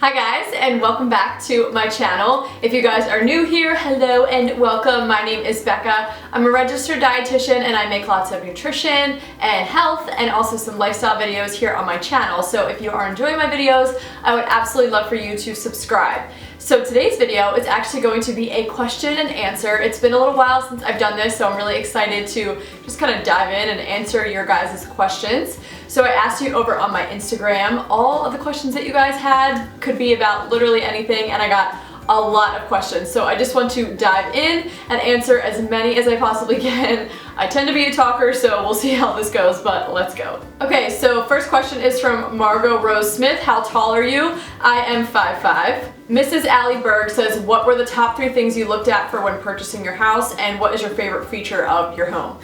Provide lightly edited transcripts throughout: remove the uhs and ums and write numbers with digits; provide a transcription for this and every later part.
Hi guys, and welcome back to my channel. If you guys are new here, hello and welcome. My name is Becca. I'm a registered dietitian and I make lots of nutrition and health and also some lifestyle videos here on my channel. So if you are enjoying my videos, I would absolutely love for you to subscribe. So today's video is actually going to be a question and answer. It's been a little while since I've done this, so I'm really excited to just kind of dive in and answer your guys' questions. So I asked you over on my Instagram, all of the questions that you guys had could be about literally anything, and I got a lot of questions. So I just want to dive in and answer as many as I possibly can. I tend to be a talker, so we'll see how this goes, but let's go. Okay, so first question is from Margot Rose Smith. How tall are you? I am 5'5". Mrs. Allie Berg says, what were the top 3 things you looked at for when purchasing your house, and what is your favorite feature of your home?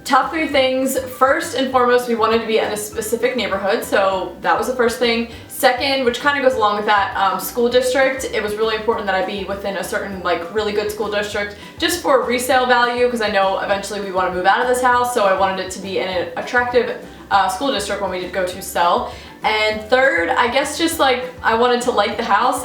Top 3 things. First and foremost, we wanted to be in a specific neighborhood, so that was the first thing. Second, which kind of goes along with that, school district. It was really important that I be within a certain really good school district just for resale value, because I know eventually we want to move out of this house, so I wanted it to be in an attractive school district when we did go to sell. And third, I guess just I wanted to like the house,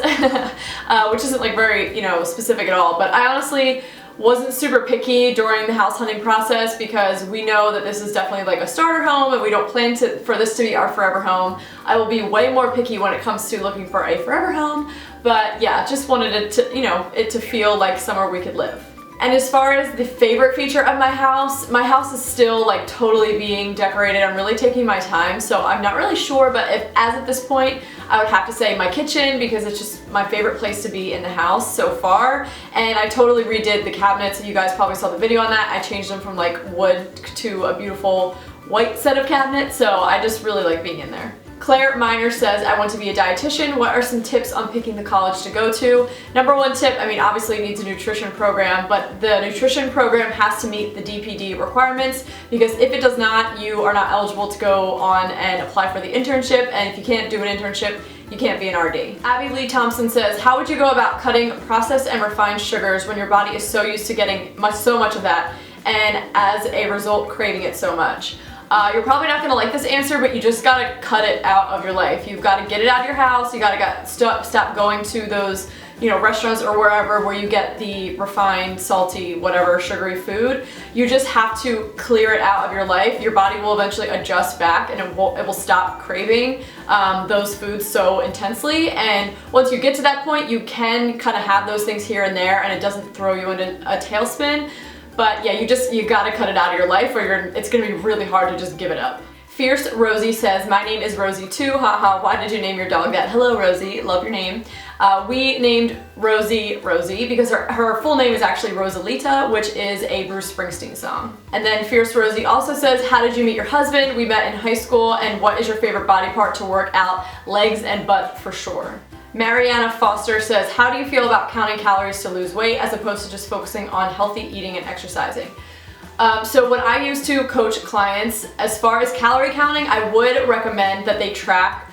which isn't very, specific at all, but I honestly wasn't super picky during the house hunting process because we know that this is definitely a starter home and we don't plan for this to be our forever home. I will be way more picky when it comes to looking for a forever home, but yeah, just wanted it to, it to feel like somewhere we could live. And as far as the favorite feature of my house is still totally being decorated. I'm really taking my time, so I'm not really sure, but as at this point, I would have to say my kitchen, because it's just my favorite place to be in the house so far. And I totally redid the cabinets. You guys probably saw the video on that. I changed them from wood to a beautiful white set of cabinets, so I just really like being in there. Claire Miner says, I want to be a dietitian. What are some tips on picking the college to go to? Number 1 tip, obviously it needs a nutrition program, but the nutrition program has to meet the DPD requirements, because if it does not, you are not eligible to go on and apply for the internship, and if you can't do an internship, you can't be an RD. Abby Lee Thompson says, how would you go about cutting processed and refined sugars when your body is so used to getting so much of that, and as a result craving it so much? You're probably not going to like this answer, but you just got to cut it out of your life. You've got to get it out of your house. You got to stop going to those, restaurants or wherever where you get the refined, salty, whatever, sugary food. You just have to clear it out of your life. Your body will eventually adjust back and it will stop craving those foods so intensely. And once you get to that point, you can kind of have those things here and there and it doesn't throw you into a tailspin. But yeah, you gotta cut it out of your life or it's gonna be really hard to just give it up. Fierce Rosie says, my name is Rosie too, haha, why did you name your dog that? Hello Rosie, love your name. We named Rosie because her full name is actually Rosalita, which is a Bruce Springsteen song. And then Fierce Rosie also says, how did you meet your husband? We met in high school, and what is your favorite body part to work out? Legs and butt for sure. Mariana Foster says, how do you feel about counting calories to lose weight as opposed to just focusing on healthy eating and exercising? So when I used to coach clients, as far as calorie counting, I would recommend that they track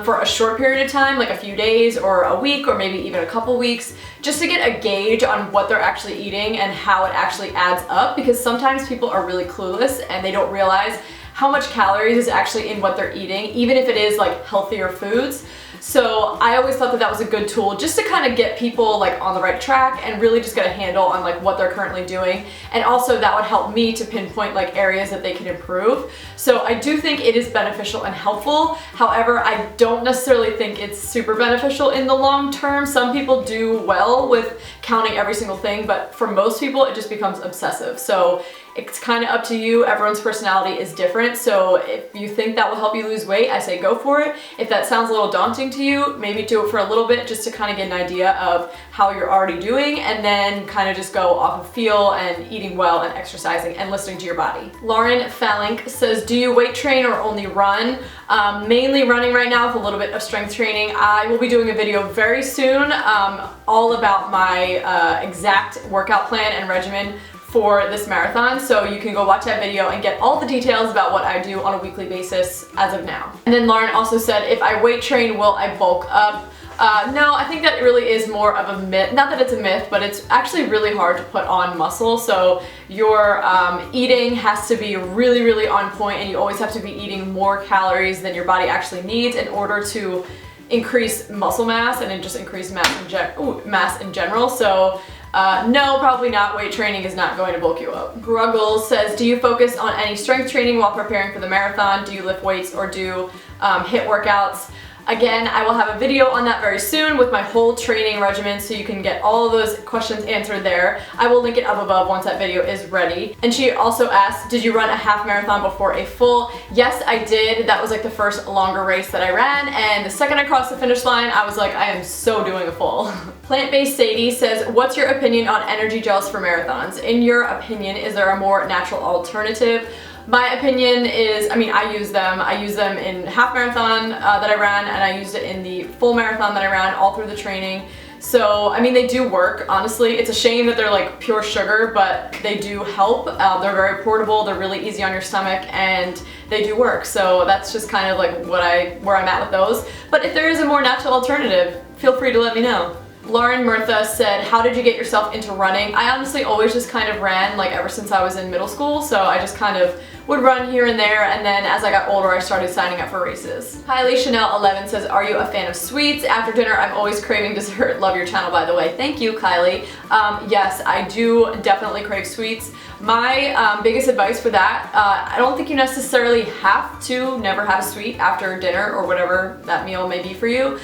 for a short period of time, like a few days or a week or maybe even a couple weeks, just to get a gauge on what they're actually eating and how it actually adds up, because sometimes people are really clueless and they don't realize how much calories is actually in what they're eating, even if it is healthier foods. So I always thought that was a good tool just to kind of get people on the right track and really just get a handle on what they're currently doing. And also that would help me to pinpoint areas that they can improve. So I do think it is beneficial and helpful. However, I don't necessarily think it's super beneficial in the long term. Some people do well with counting every single thing, but for most people it just becomes obsessive. So it's kind of up to you. Everyone's personality is different. So if you think that will help you lose weight, I say go for it. If that sounds a little daunting to you, maybe do it for a little bit just to kind of get an idea of how you're already doing, and then kind of just go off of feel and eating well and exercising and listening to your body. Lauren Falink says, do you weight train or only run? Mainly running right now with a little bit of strength training. I will be doing a video very soon all about my exact workout plan and regimen for this marathon, so you can go watch that video and get all the details about what I do on a weekly basis as of now. And then Lauren also said, if I weight train, will I bulk up? No, I think that really is more of a myth. Not that it's a myth, but it's actually really hard to put on muscle. So your eating has to be really, really on point, and you always have to be eating more calories than your body actually needs in order to increase muscle mass and just increase mass in general. So no, probably not. Weight training is not going to bulk you up. Gruggles says, do you focus on any strength training while preparing for the marathon? Do you lift weights or do HIIT workouts? Again, I will have a video on that very soon with my whole training regimen, so you can get all of those questions answered there. I will link it up above once that video is ready. And she also asked, did you run a half marathon before a full? Yes, I did. That was like the first longer race that I ran, and the second I crossed the finish line, I was like, I am so doing a full. Plant-based Sadie says, what's your opinion on energy gels for marathons? In your opinion, is there a more natural alternative? My opinion is, I use them. I use them in half marathon that I ran, and I used it in the full marathon that I ran all through the training. So, they do work, honestly. It's a shame that they're like pure sugar, but they do help. They're very portable, they're really easy on your stomach, and they do work. So that's just kind of like where I'm at with those. But if there is a more natural alternative, feel free to let me know. Lauren Murtha said, how did you get yourself into running? I honestly always just kind of ran like ever since I was in middle school, so I just kind of would run here and there, and then as I got older I started signing up for races. Kylie Chanel 11 says, are you a fan of sweets? After dinner I'm always craving dessert. Love your channel, by the way. Thank you, Kylie. Yes, I do definitely crave sweets. My biggest advice for that, I don't think you necessarily have to never have a sweet after dinner or whatever that meal may be for you.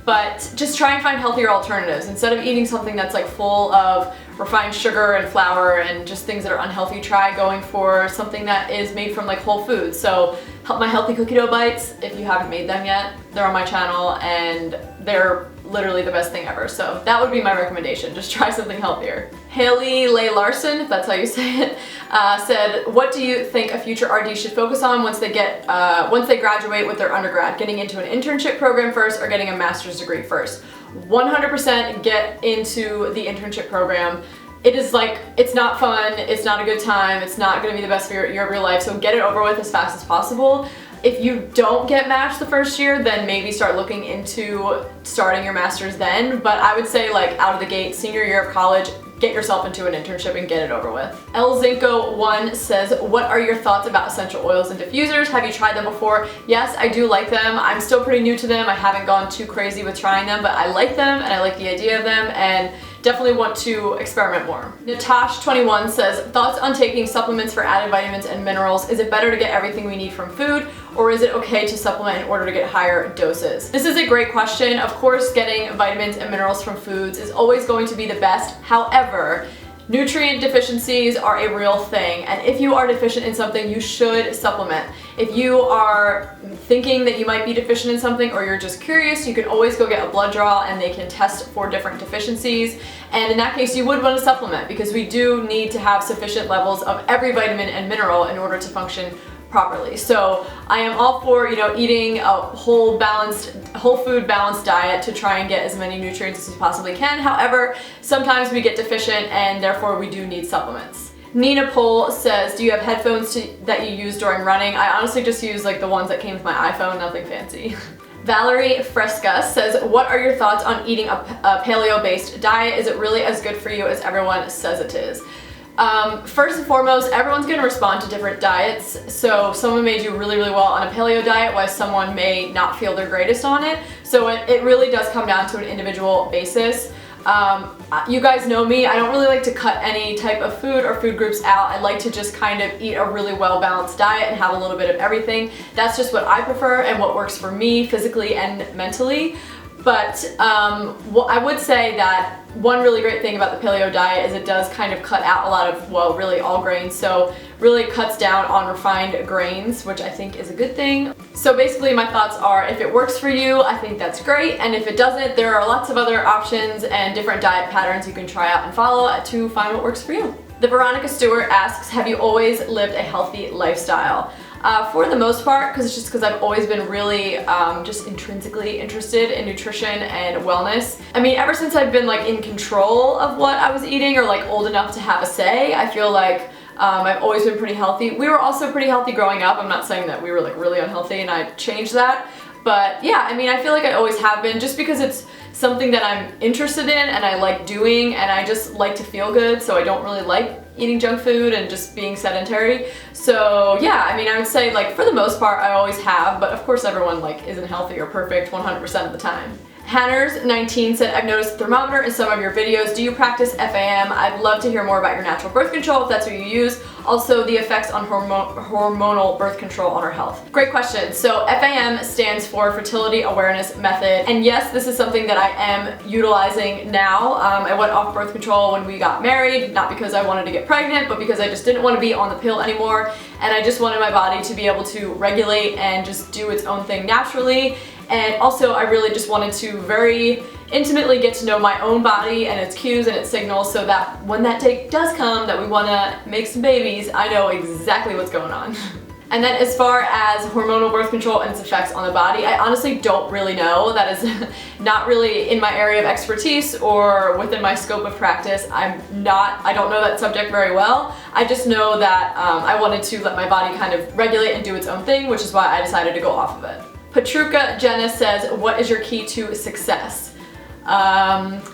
But just try and find healthier alternatives. Instead of eating something that's like full of refined sugar and flour and just things that are unhealthy, try going for something that is made from like whole foods. So my healthy cookie dough bites, if you haven't made them yet, they're on my channel and they're literally the best thing ever. So that would be my recommendation. Just try something healthier. Haley Leigh Larson, if that's how you say it, said, what do you think a future RD should focus on once they graduate with their undergrad? Getting into an internship program first or getting a master's degree first? 100% get into the internship program. It is like, it's not fun, it's not a good time, it's not gonna be the best year of your life, so get it over with as fast as possible. If you don't get matched the first year, then maybe start looking into starting your master's then, but I would say like out of the gate, senior year of college, get yourself into an internship and get it over with. Elzinko1 says, what are your thoughts about essential oils and diffusers? Have you tried them before? Yes, I do like them. I'm still pretty new to them. I haven't gone too crazy with trying them, but I like them and I like the idea of them, and definitely want to experiment more. Natash21 says, thoughts on taking supplements for added vitamins and minerals. Is it better to get everything we need from food, or is it okay to supplement in order to get higher doses? This is a great question. Of course, getting vitamins and minerals from foods is always going to be the best. However, nutrient deficiencies are a real thing, and if you are deficient in something, you should supplement. If you are thinking that you might be deficient in something, or you're just curious, you can always go get a blood draw and they can test for different deficiencies, and in that case you would want to supplement, because we do need to have sufficient levels of every vitamin and mineral in order to function properly. So I am all for, eating a whole food balanced diet to try and get as many nutrients as we possibly can. However, sometimes we get deficient and therefore we do need supplements. Nina Pohl says, do you have headphones that you use during running? I honestly just use like the ones that came with my iPhone, nothing fancy. Valerie Fresca says, what are your thoughts on eating a paleo-based diet? Is it really as good for you as everyone says it is? First and foremost, everyone's going to respond to different diets, so someone may do really well on a paleo diet while someone may not feel their greatest on it, so it really does come down to an individual basis. You guys know me, I don't really like to cut any type of food or food groups out. I like to just kind of eat a really well-balanced diet and have a little bit of everything. That's just what I prefer and what works for me physically and mentally. But I would say that one really great thing about the paleo diet is it does kind of cut out a lot of, well, really all grains, so really cuts down on refined grains, which I think is a good thing. So basically my thoughts are, if it works for you, I think that's great, and if it doesn't, there are lots of other options and different diet patterns you can try out and follow to find what works for you. The Veronica Stewart asks, have you always lived a healthy lifestyle? For the most part, because I've always been really just intrinsically interested in nutrition and wellness. I mean, ever since I've been like in control of what I was eating, or like old enough to have a say, I feel like I've always been pretty healthy. We were also pretty healthy growing up. I'm not saying that we were like really unhealthy and I changed that. But yeah, I mean, I feel like I always have been, just because it's something that I'm interested in and I like doing, and I just like to feel good, so I don't really like eating junk food and just being sedentary. So yeah, I mean, I would say like for the most part I always have, but of course everyone like isn't healthy or perfect 100% of the time. Hanners19 said, I've noticed a thermometer in some of your videos. Do you practice FAM? I'd love to hear more about your natural birth control if that's what you use. Also, the effects on hormonal birth control on our health. Great question. So FAM stands for Fertility Awareness Method. And yes, this is something that I am utilizing now. I went off birth control when we got married, not because I wanted to get pregnant, but because I just didn't want to be on the pill anymore. And I just wanted my body to be able to regulate and just do its own thing naturally. And also I really just wanted to very intimately get to know my own body and its cues and its signals so that when that day does come that we want to make some babies, I know exactly what's going on. And then as far as hormonal birth control and its effects on the body, I honestly don't really know. That is not really in my area of expertise or within my scope of practice. I don't know that subject very well. I just know that I wanted to let my body kind of regulate and do its own thing, which is why I decided to go off of it. Patruka Jenna says, what is your key to success?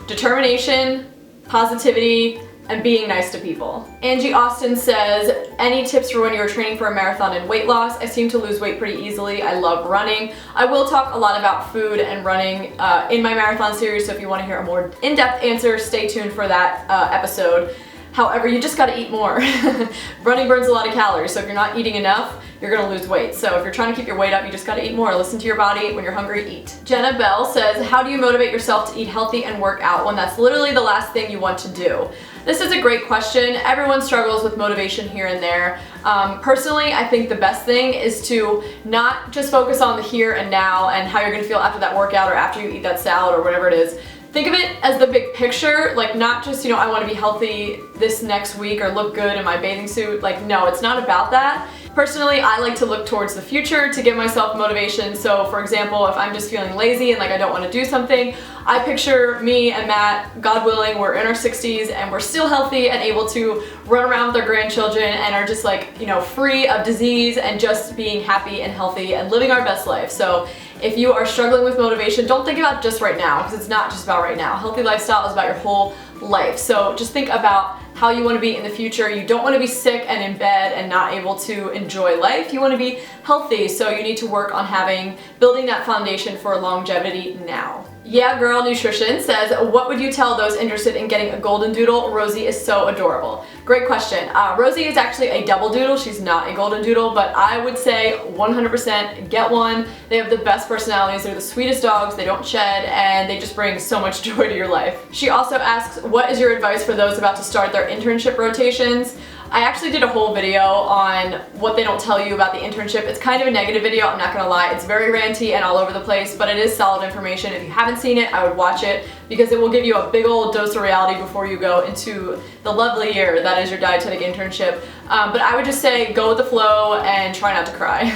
Determination, positivity, and being nice to people. Angie Austin says, any tips for when you were training for a marathon and weight loss? I seem to lose weight pretty easily. I love running. I will talk a lot about food and running in my marathon series, so if you want to hear a more in-depth answer, stay tuned for that episode. However, you just gotta eat more. Running burns a lot of calories, so if you're not eating enough, you're gonna lose weight. So if you're trying to keep your weight up, you just gotta eat more. Listen to your body. When you're hungry, eat. Jenna Bell says, how do you motivate yourself to eat healthy and work out when that's literally the last thing you want to do? This is a great question. Everyone struggles with motivation here and there. Personally, I think the best thing is to not just focus on the here and now and how you're gonna feel after that workout or after you eat that salad or whatever it is. Think of it as the big picture, like not just, I want to be healthy this next week or look good in my bathing suit. Like, no, it's not about that. Personally, I like to look towards the future to give myself motivation. So for example, if I'm just feeling lazy and like I don't want to do something, I picture me and Matt, God willing, we're in our 60s and we're still healthy and able to run around with our grandchildren and are just like, free of disease and just being happy and healthy and living our best life. So if you are struggling with motivation, don't think about just right now, because it's not just about right now. Healthy lifestyle is about your whole life. So just think about how you want to be in the future. You don't want to be sick and in bed and not able to enjoy life. You want to be healthy, so you need to work on building that foundation for longevity now. Yeah Girl Nutrition says, what would you tell those interested in getting a golden doodle? Rosie is so adorable. Great question. Rosie is actually a double doodle. She's not a golden doodle, but I would say 100% get one. They have the best personalities. They're the sweetest dogs. They don't shed, and they just bring so much joy to your life. She also asks, what is your advice for those about to start their internship rotations? I actually did a whole video on what they don't tell you about the internship. It's kind of a negative video, I'm not gonna lie. It's very ranty and all over the place, but it is solid information. If you haven't seen it, I would watch it because it will give you a big old dose of reality before you go into the lovely year that is your dietetic internship. But I would just say go with the flow and try not to cry.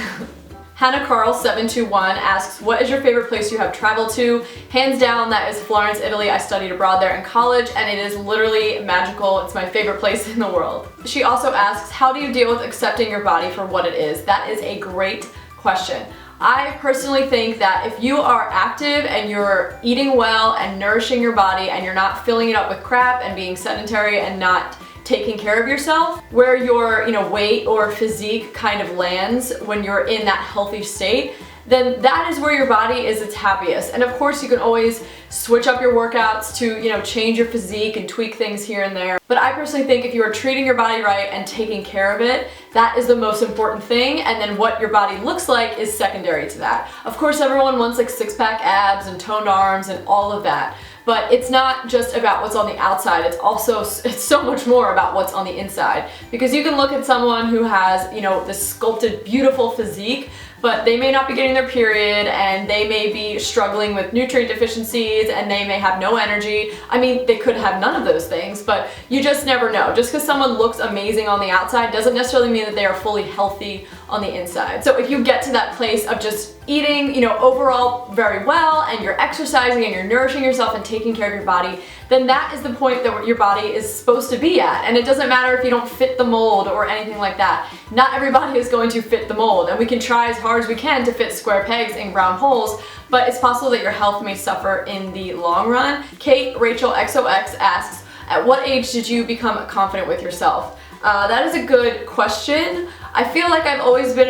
Hannah Carl 721 asks, what is your favorite place you have traveled to? Hands down, that is Florence, Italy. I studied abroad there in college and it is literally magical. It's my favorite place in the world. She also asks, how do you deal with accepting your body for what it is? That is a great question. I personally think that if you are active and you're eating well and nourishing your body and you're not filling it up with crap and being sedentary and not taking care of yourself, where your weight or physique kind of lands when you're in that healthy state, then that is where your body is its happiest. And of course you can always switch up your workouts to change your physique and tweak things here and there. But I personally think if you are treating your body right and taking care of it, that is the most important thing, and then what your body looks like is secondary to that. Of course everyone wants like six-pack abs and toned arms and all of that. But it's not just about what's on the outside, it's so much more about what's on the inside. Because you can look at someone who has, this sculpted, beautiful physique, but they may not be getting their period and they may be struggling with nutrient deficiencies and they may have no energy. I mean, they could have none of those things, but you just never know. Just because someone looks amazing on the outside doesn't necessarily mean that they are fully healthy on the inside. So if you get to that place of just eating, overall very well, and you're exercising and you're nourishing yourself and taking care of your body, then that is the point that your body is supposed to be at. And it doesn't matter if you don't fit the mold or anything like that. Not everybody is going to fit the mold, and we can try as hard as we can to fit square pegs in round holes, but it's possible that your health may suffer in the long run. Kate Rachel XOX asks, At what age did you become confident with yourself? That is a good question. I feel like I've always been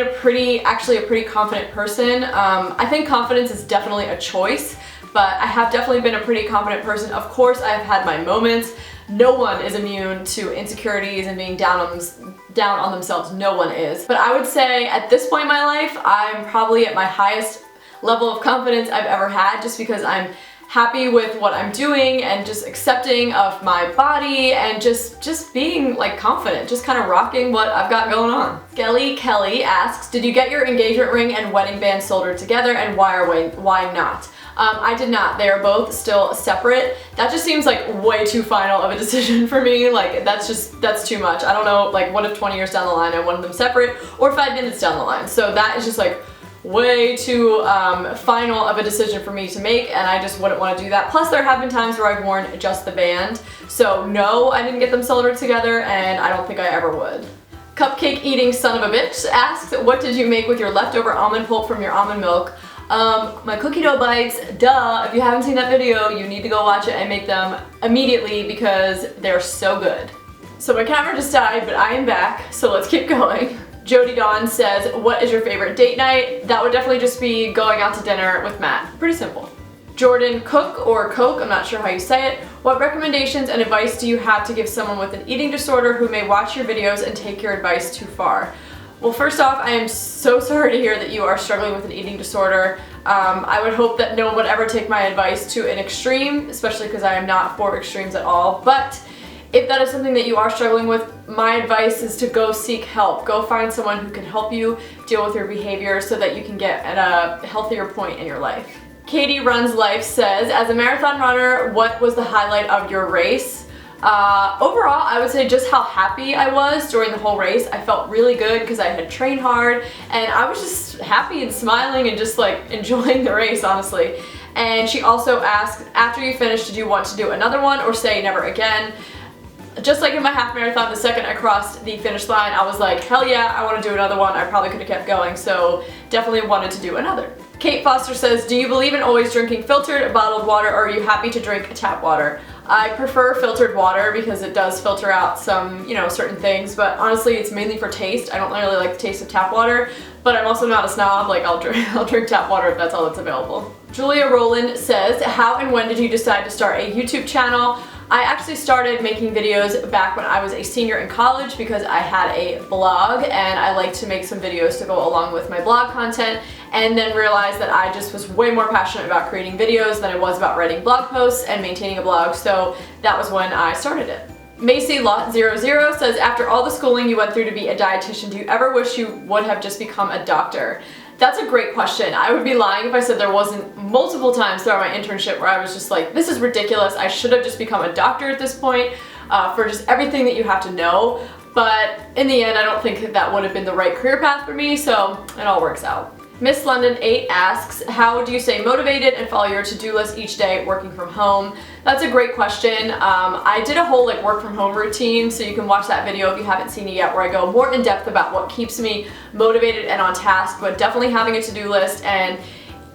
actually a pretty confident person. I think confidence is definitely a choice, but I have definitely been a pretty confident person. Of course, I've had my moments. No one is immune to insecurities and being down on themselves. No one is. But I would say at this point in my life, I'm probably at my highest level of confidence I've ever had, just because I'm happy with what I'm doing and just accepting of my body and just being like confident, just kind of rocking what I've got going on. Kelly asks, did you get your engagement ring and wedding band soldered together, and why not? I did not. They are both still separate. That just seems like way too final of a decision for me. Like that's too much. I don't know, like what if 20 years down the line I wanted them separate, or 5 minutes down the line. So that is just like way too final of a decision for me to make, and I just wouldn't want to do that. Plus there have been times where I've worn just the band. So no, I didn't get them soldered together, and I don't think I ever would. Cupcake eating son of a bitch asks, what did you make with your leftover almond pulp from your almond milk? My cookie dough bites, duh. If you haven't seen that video, you need to go watch it and make them immediately because they're so good. So my camera just died, but I am back, so let's keep going. Jody Dawn says, what is your favorite date night? That would definitely just be going out to dinner with Matt. Pretty simple. Jordan Cook, or Coke, I'm not sure how you say it. What recommendations and advice do you have to give someone with an eating disorder who may watch your videos and take your advice too far? Well, first off, I am so sorry to hear that you are struggling with an eating disorder. I would hope that no one would ever take my advice to an extreme, especially because I am not for extremes at all. But if that is something that you are struggling with, my advice is to go seek help. Go find someone who can help you deal with your behavior so that you can get at a healthier point in your life. Katie Runs Life says, as a marathon runner, what was the highlight of your race? Overall, I would say just how happy I was during the whole race. I felt really good because I had trained hard, and I was just happy and smiling and just like enjoying the race, honestly. And she also asked, after you finished, did you want to do another one or say never again? Just like in my half marathon, the second I crossed the finish line, I was like, hell yeah, I want to do another one. I probably could have kept going, so definitely wanted to do another. Kate Foster says, do you believe in always drinking filtered, bottled water, or are you happy to drink tap water? I prefer filtered water because it does filter out some, certain things, but honestly it's mainly for taste. I don't really like the taste of tap water, but I'm also not a snob. Like I'll drink tap water if that's all that's available. Julia Rowland says, how and when did you decide to start a YouTube channel? I actually started making videos back when I was a senior in college because I had a blog and I like to make some videos to go along with my blog content, and then realized that I just was way more passionate about creating videos than I was about writing blog posts and maintaining a blog, so that was when I started it. Macy Lot 00 says, after all the schooling you went through to be a dietitian, do you ever wish you would have just become a doctor? That's a great question. I would be lying if I said there wasn't multiple times throughout my internship where I was just like, this is ridiculous. I should have just become a doctor at this point for just everything that you have to know. But in the end, I don't think that would have been the right career path for me, so it all works out. Miss London 8 asks, how do you stay motivated and follow your to-do list each day working from home? That's a great question. I did a whole work from home routine, so you can watch that video if you haven't seen it yet, where I go more in depth about what keeps me motivated and on task, but definitely having a to-do list, and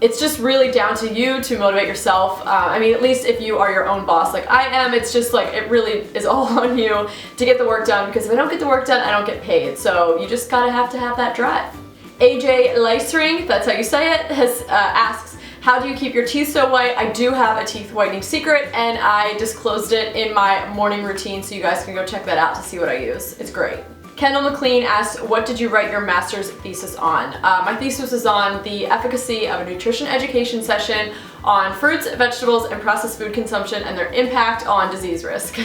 it's just really down to you to motivate yourself. I mean, at least if you are your own boss like I am, it's just like, it really is all on you to get the work done, because if I don't get the work done, I don't get paid. So you just gotta have to have that drive. AJ Leisring, that's how you say it, asks, how do you keep your teeth so white? I do have a teeth whitening secret, and I disclosed it in my morning routine, so you guys can go check that out to see what I use. It's great. Kendall McLean asks, what did you write your master's thesis on? My thesis was on the efficacy of a nutrition education session on fruits, vegetables, and processed food consumption and their impact on disease risk.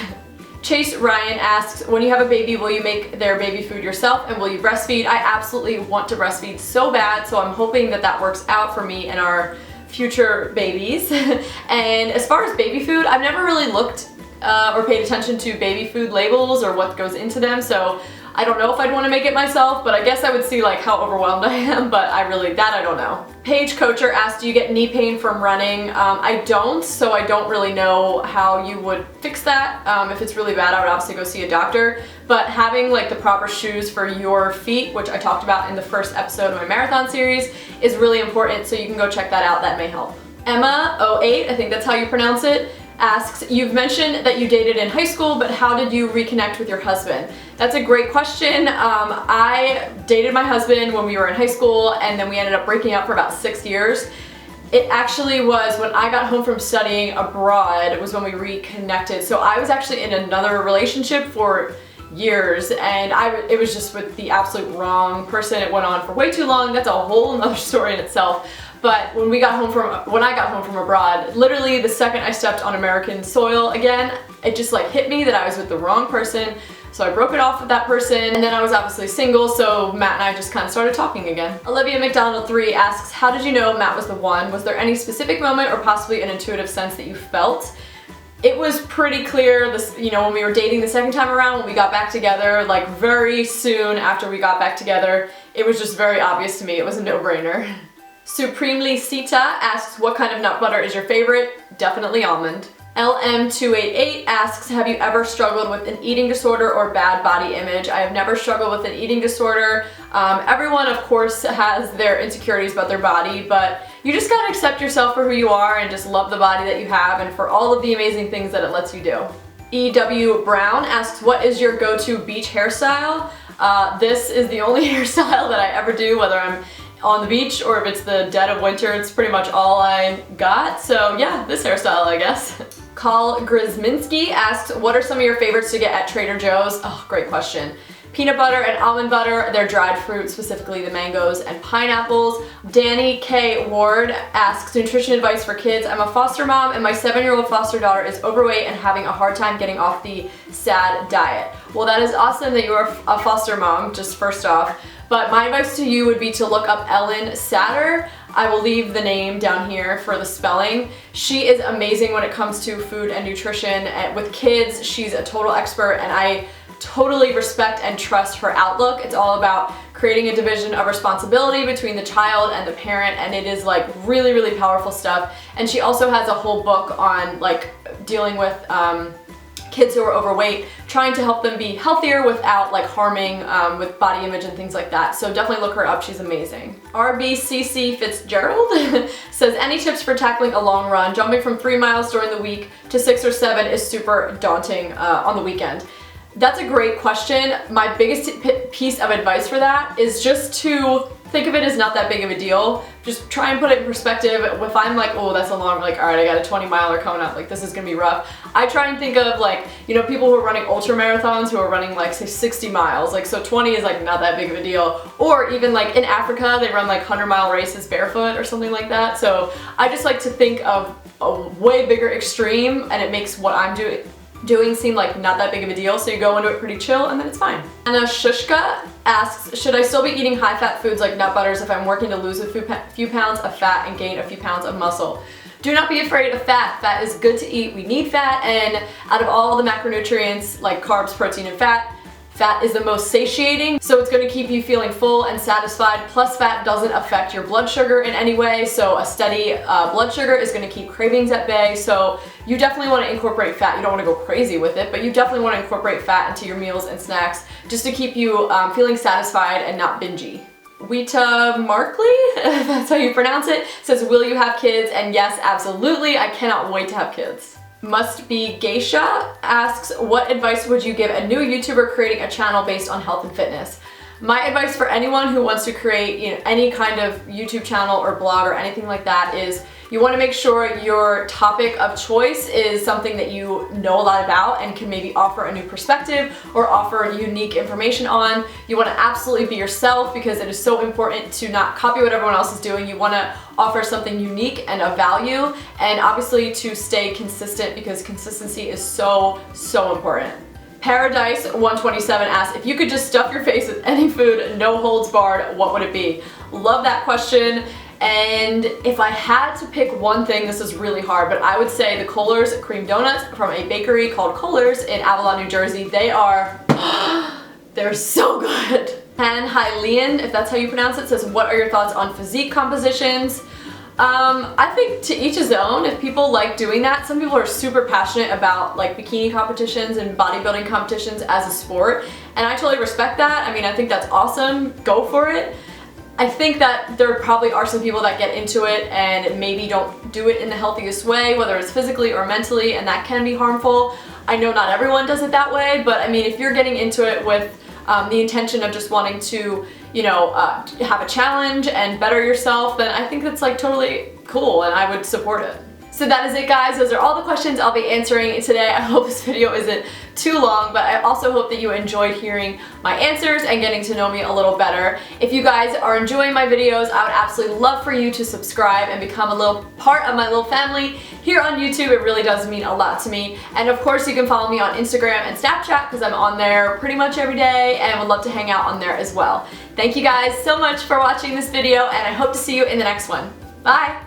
Chase Ryan asks, when you have a baby, will you make their baby food yourself and will you breastfeed? I absolutely want to breastfeed so bad, so I'm hoping that that works out for me and our future babies. And as far as baby food, I've never really looked or paid attention to baby food labels or what goes into them, so I don't know if I'd want to make it myself, but I guess I would see how overwhelmed I am, but I don't know. Paige Coacher asked, do you get knee pain from running? I don't, so I don't really know how you would fix that. If it's really bad, I would obviously go see a doctor, but having the proper shoes for your feet, which I talked about in the first episode of my marathon series, is really important, so you can go check that out. That may help. Emma08, I think that's how you pronounce it, asks, you've mentioned that you dated in high school, but how did you reconnect with your husband? That's a great question. I dated my husband when we were in high school, and then we ended up breaking up for about 6 years. It actually was when I got home from studying abroad was when we reconnected. So I was actually in another relationship for years, and it was just with the absolute wrong person. It went on for way too long. That's a whole nother story in itself. But when I got home from abroad, literally the second I stepped on American soil again, it just like hit me that I was with the wrong person. So I broke it off with that person, and then I was obviously single, so Matt and I just kind of started talking again. Olivia McDonald 3 asks, how did you know Matt was the one? Was there any specific moment or possibly an intuitive sense that you felt? It was pretty clear, when we were dating the second time around, when we got back together, like very soon after we got back together, it was just very obvious to me. It was a no-brainer. Supremely Sita asks, what kind of nut butter is your favorite? Definitely almond. LM288 asks, have you ever struggled with an eating disorder or bad body image? I have never struggled with an eating disorder. Everyone, of course, has their insecurities about their body, but you just gotta accept yourself for who you are and just love the body that you have and for all of the amazing things that it lets you do. EW Brown asks, what is your go-to beach hairstyle? This is the only hairstyle that I ever do, whether I'm on the beach or if it's the dead of winter. It's pretty much all I got. So yeah, this hairstyle, I guess. Carl Grisminski asks, what are some of your favorites to get at Trader Joe's? Oh, great question. Peanut butter and almond butter, their dried fruit, specifically the mangoes and pineapples. Danny K. Ward asks, nutrition advice for kids. I'm a foster mom and my 7-year-old foster daughter is overweight and having a hard time getting off the SAD diet. Well, that is awesome that you are a foster mom, just first off. But my advice to you would be to look up Ellen Satter. I will leave the name down here for the spelling. She is amazing when it comes to food and nutrition. And with kids, she's a total expert, and I totally respect and trust her outlook. It's all about creating a division of responsibility between the child and the parent, and it is like really, really powerful stuff. And she also has a whole book on like dealing with kids who are overweight, trying to help them be healthier without like harming with body image and things like that. So definitely look her up, she's amazing. RBCC Fitzgerald says, any tips for tackling a long run? Jumping from 3 miles during the week to 6 or 7 is super daunting on the weekend. That's a great question. My biggest piece of advice for that is just to think of it as not that big of a deal. Just try and put it in perspective. If I'm like, oh, that's a long, like, all right, I got a 20 miler coming up, like this is gonna be rough. I try and think of like, people who are running ultra marathons who are running like say 60 miles. Like, so 20 is like not that big of a deal. Or even like in Africa, they run like 100-mile races barefoot or something like that. So I just like to think of a way bigger extreme, and it makes what I'm doing seem like not that big of a deal, so you go into it pretty chill and then it's fine. Anna Shushka asks, should I still be eating high-fat foods like nut butters if I'm working to lose a few pounds of fat and gain a few pounds of muscle? Do not be afraid of fat. Fat is good to eat. We need fat, and out of all the macronutrients like carbs, protein, and fat is the most satiating, so it's going to keep you feeling full and satisfied. Plus, fat doesn't affect your blood sugar in any way, so a steady blood sugar is going to keep cravings at bay. So you definitely want to incorporate fat. You don't want to go crazy with it, but you definitely want to incorporate fat into your meals and snacks just to keep you feeling satisfied and not bingy. Wita Markley, if that's how you pronounce it, says, will you have kids? And yes, absolutely. I cannot wait to have kids. Must Be Geisha asks, what advice would you give a new YouTuber creating a channel based on health and fitness? My advice for anyone who wants to create any kind of YouTube channel or blog or anything like that is you want to make sure your topic of choice is something that you know a lot about and can maybe offer a new perspective or offer unique information on. You want to absolutely be yourself, because it is so important to not copy what everyone else is doing. You want to offer something unique and of value, and obviously to stay consistent, because consistency is so, so important. Paradise 127 asks, if you could just stuff your face with any food, no holds barred, what would it be? Love that question. And if I had to pick one thing, this is really hard, but I would say the Kohler's cream donuts from a bakery called Kohler's in Avalon, New Jersey. They are, they're so good. Han Hylian, if that's how you pronounce it, says, what are your thoughts on physique compositions? I think to each his own. If people like doing that, some people are super passionate about like bikini competitions and bodybuilding competitions as a sport, and I totally respect that. I mean, I think that's awesome. Go for it. I think that there probably are some people that get into it and maybe don't do it in the healthiest way, whether it's physically or mentally, and that can be harmful. I know not everyone does it that way, but I mean, if you're getting into it with the intention of just wanting to, you know, have a challenge and better yourself, then I think that's like totally cool and I would support it. So that is it, guys. Those are all the questions I'll be answering today. I hope this video isn't too long, but I also hope that you enjoyed hearing my answers and getting to know me a little better. If you guys are enjoying my videos, I would absolutely love for you to subscribe and become a little part of my little family here on YouTube. It really does mean a lot to me. And of course, you can follow me on Instagram and Snapchat because I'm on there pretty much every day and would love to hang out on there as well. Thank you guys so much for watching this video, and I hope to see you in the next one. Bye!